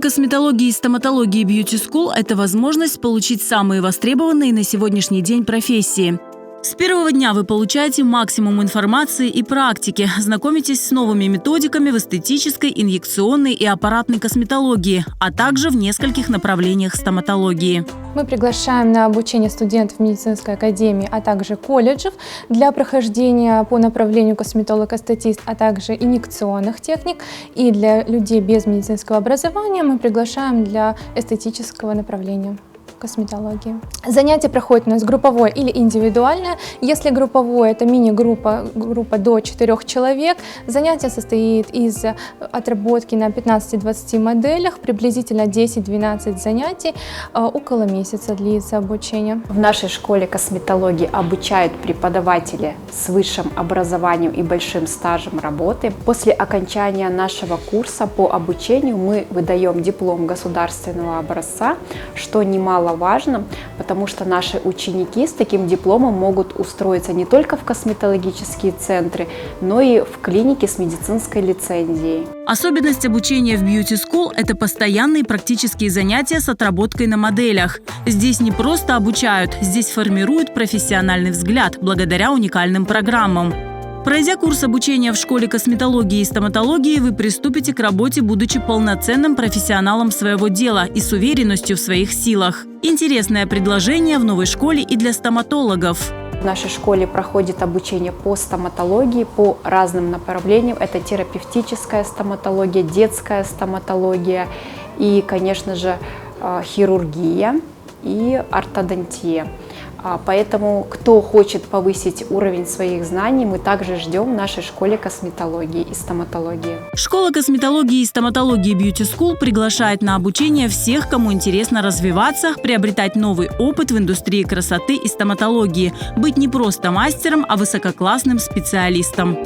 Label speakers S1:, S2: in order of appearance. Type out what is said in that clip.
S1: косметологии и стоматологии Beauty School – это возможность получить самые востребованные на сегодняшний день профессии. С первого дня вы получаете максимум информации и практики, знакомитесь с новыми методиками в эстетической, инъекционной и аппаратной косметологии, а также в нескольких направлениях стоматологии.
S2: Мы приглашаем на обучение студентов медицинской академии, а также колледжев для прохождения по направлению косметолог-эстетист, а также инъекционных техник. И для людей без медицинского образования мы приглашаем для эстетического направления косметологии. Занятия проходят у нас групповое или индивидуальное. Если групповое, это мини-группа, группа до 4 человек. Занятие состоит из отработки на 15-20 моделях, приблизительно 10-12 занятий, около месяца длится обучение.
S3: В нашей школе косметологии обучают преподаватели с высшим образованием и большим стажем работы. После окончания нашего курса по обучению мы выдаем диплом государственного образца, что немаловажно, потому что наши ученики с таким дипломом могут устроиться не только в косметологические центры, но и в клинике с медицинской лицензией.
S1: Особенность обучения в Beauty School – это постоянные практические занятия с отработкой на моделях. Здесь не просто обучают, здесь формируют профессиональный взгляд благодаря уникальным программам. Пройдя курс обучения в школе косметологии и стоматологии, вы приступите к работе, будучи полноценным профессионалом своего дела и с уверенностью в своих силах. Интересное предложение в новой школе и для стоматологов.
S3: В нашей школе проходит обучение по стоматологии по разным направлениям. Это терапевтическая стоматология, детская стоматология и, конечно же, хирургия и ортодонтия. Поэтому, кто хочет повысить уровень своих знаний, мы также ждем в нашей школе косметологии и стоматологии.
S1: Школа косметологии и стоматологии Beauty School приглашает на обучение всех, кому интересно развиваться, приобретать новый опыт в индустрии красоты и стоматологии, быть не просто мастером, а высококлассным специалистом.